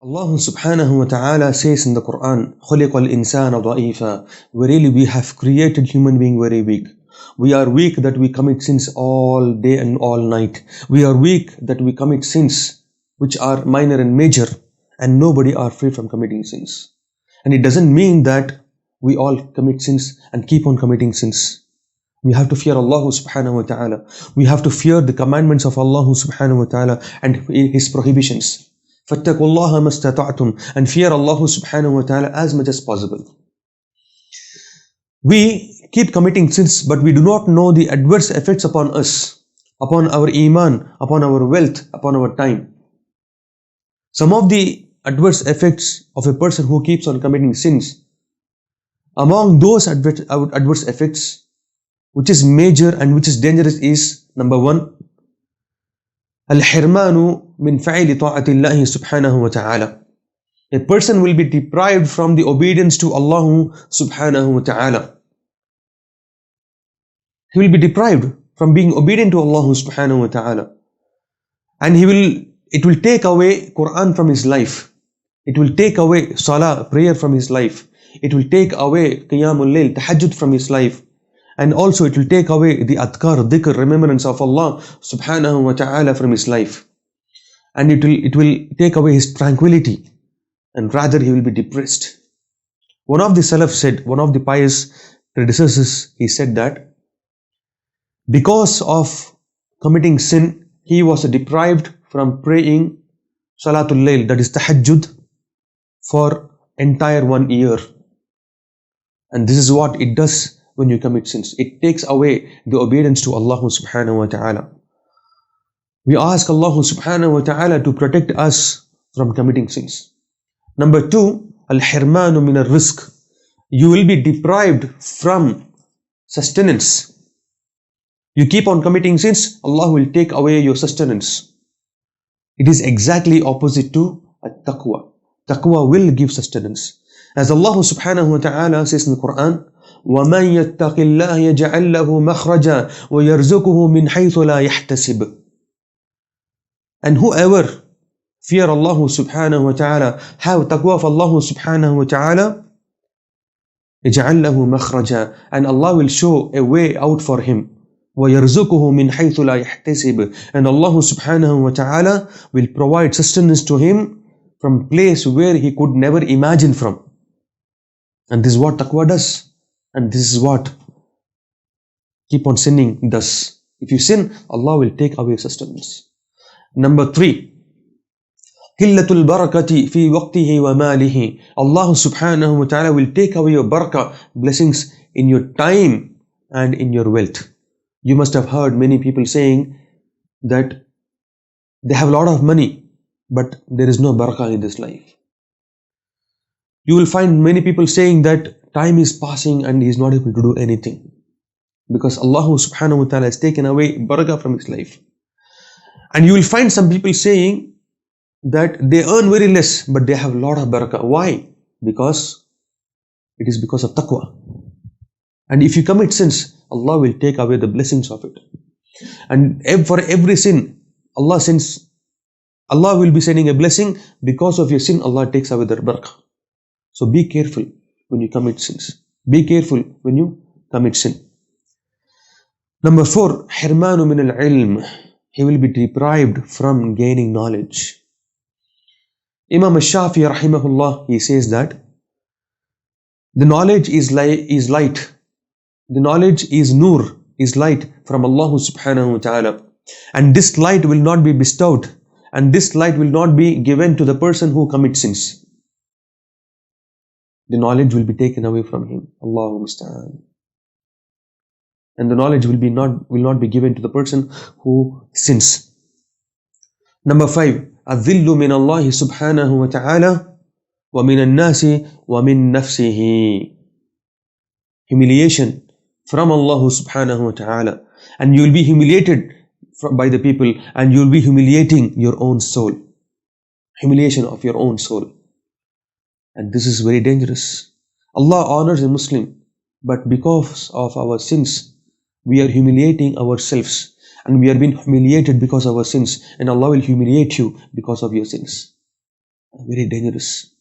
Allah subhanahu wa ta'ala says in the Quran, خُلِقَ الْإِنسَانَ ضَعِيفًا. Verily we have created human being very weak. We are weak that we commit sins all day and all night. We are weak that we commit sins which are minor and major, and nobody are free from committing sins. And it doesn't mean that we all commit sins and keep on committing sins. We have to fear Allah subhanahu wa ta'ala. We have to fear the commandments of Allah subhanahu wa ta'ala and His prohibitions. فَاتَّقُوا اللَّهَ مَا اسْتَطَعْتُمْ, and fear Allah subhanahu wa ta'ala as much as possible. We keep committing sins, but we do not know the adverse effects upon us, upon our iman, upon our wealth, upon our time. Some of the adverse effects of a person who keeps on committing sins, among those adverse effects, which is major and which is dangerous, is number one, al-hirmanu min fa'ili ta'atillahi subhanahu wa ta'ala. A person will be deprived from the obedience to Allah subhanahu wa ta'ala. He will be deprived from being obedient to Allah subhanahu wa ta'ala. And it will take away Quran from his life. It will take away salah, prayer from his life. It will take away qiyamul layl, tahajjud from his life. And also it will take away the adhkar, dhikr, remembrance of Allah subhanahu wa ta'ala from his life. And it will take away his tranquility. And rather he will be depressed. One of the Salaf said, one of the pious predecessors, he said that because of committing sin, he was deprived from praying Salatul Layl, that is Tahajjud, for entire 1 year. And this is what it does when you commit sins. It takes away the obedience to Allah subhanahu wa ta'ala. We ask Allah subhanahu wa ta'ala to protect us from committing sins. Number two, al-hirmanu min al-rizq. You will be deprived from sustenance. You keep on committing sins, Allah will take away your sustenance. It is exactly opposite to at-taqwa. Taqwa will give sustenance. As Allah subhanahu wa ta'ala says in the Quran, وَمَنْ يَتَّقِ اللَّهِ يَجْعَلْ لَهُ مَخْرَجًا وَيَرْزُقُهُ مِنْ حَيْثُ لَا يَحْتَسِبُ. And whoever fear Allah subhanahu wa ta'ala, have taqwa of Allah subhanahu wa ta'ala, يَجْعَلْ لَهُ مَخْرَجًا, and Allah will show a way out for him. وَيَرْزُقُهُ مِنْ حَيْثُ لَا يَحْتَسِبُ, and Allah subhanahu wa ta'ala will provide sustenance to him from place where he could never imagine from. And this is what taqwa does. And this is what keep on sinning does. If you sin, Allah will take away sustenance. Number three, قِلَّةُ الْبَرَكَةِ فِي وَقْتِهِ وَمَالِهِ. Allah subhanahu wa ta'ala will take away your barakah, blessings in your time and in your wealth. You must have heard many people saying that they have a lot of money, but there is no barakah in this life. You will find many people saying that time is passing and he is not able to do anything, because Allah subhanahu wa ta'ala has taken away barakah from his life. And you will find some people saying that they earn very less, but they have a lot of barakah. Why? Because it is because of taqwa. And if you commit sins, Allah will take away the blessings of it. And for every sin, Allah will be sending a blessing. Because of your sin, Allah takes away the barakah. So be careful when you commit sins. Be careful when you commit sin. Number four, hirmanu min al-ilm. He will be deprived from gaining knowledge. Imam al-Shafi'i rahimahullah, he says that the knowledge is light. The knowledge is nur, is light from Allah subhanahu wa ta'ala. And this light will not be bestowed, and this light will not be given to the person who commits sins. The knowledge will be taken away from him. Allahu musta'an. And the knowledge will not be given to the person who sins. Number five, الذِّلُّ مِنَ اللَّهِ سُبْحَانَهُ وَتَعَالَى وَمِنَ النَّاسِ وَمِن نَفْسِهِ. Humiliation from Allah subhanahu wa ta'ala. And you will be humiliated by the people, and you will be humiliating your own soul. Humiliation of your own soul. And this is very dangerous. Allah honors a Muslim, but because of our sins, we are humiliating ourselves, and we are being humiliated because of our sins, and Allah will humiliate you because of your sins. Very dangerous.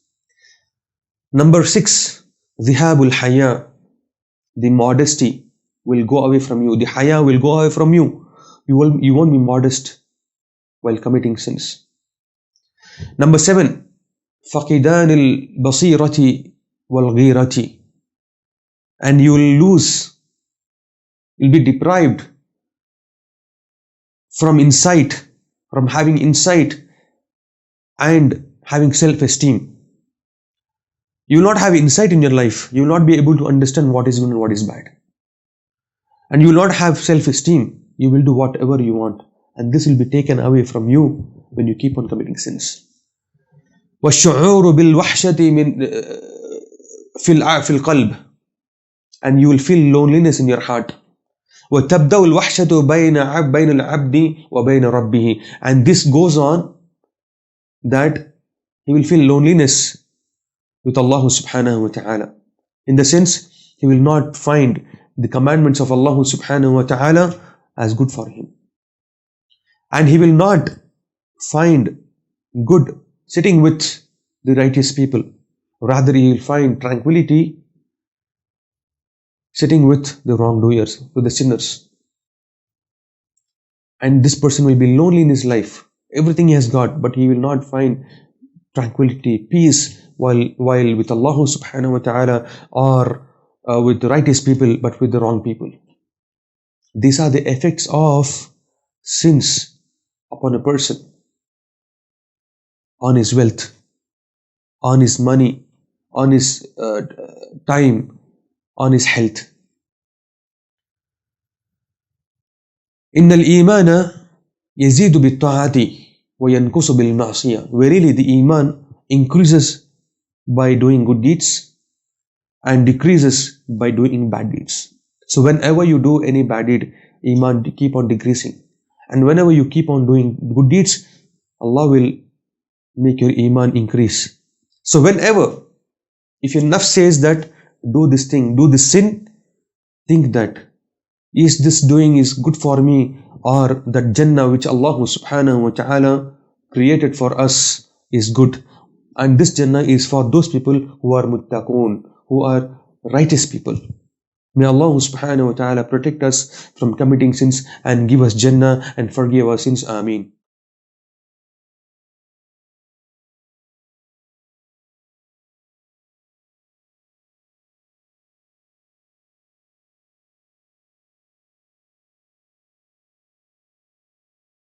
Number 6, Zihabul Haya. The modesty will go away from you. The Haya will go away from you. You won't be modest while committing sins. Number 7, فقدان البصيرة والغيرة. And you will lose, you'll be deprived from insight, from having insight and having self-esteem. You will not have insight in your life. You will not be able to understand what is good and what is bad. And you will not have self-esteem. You will do whatever you want. And this will be taken away from you when you keep on committing sins. والشعور بالوحشة من في القلب. And you will feel loneliness in your heart. وتبدأ الوحشة بين العبد وبين ربه. And this goes on that he will feel loneliness with Allah subhanahu wa ta'ala. In the sense, he will not find the commandments of Allah subhanahu wa ta'ala as good for him. And he will not find good sitting with the righteous people. Rather, he will find tranquility sitting with the wrongdoers, with the sinners. And this person will be lonely in his life. Everything he has got, but he will not find tranquility, peace, while with Allah subhanahu wa ta'ala, or with the righteous people, but with the wrong people. These are the effects of sins upon a person, on his wealth, on his money, on his time, on his health. إن الإيمان يزيد بالطاعة وينقص بالمعصية. Verily, the Iman increases by doing good deeds and decreases by doing bad deeds. So whenever you do any bad deed, Iman keep on decreasing. And whenever you keep on doing good deeds, Allah will make your Iman increase. So whenever, if your nafs says that, do this thing, do this sin, think that, is this doing is good for me, or that Jannah which Allah subhanahu wa ta'ala created for us is good. And this Jannah is for those people who are muttaqoon, who are righteous people. May Allah subhanahu wa ta'ala protect us from committing sins and give us Jannah and forgive our sins. Ameen.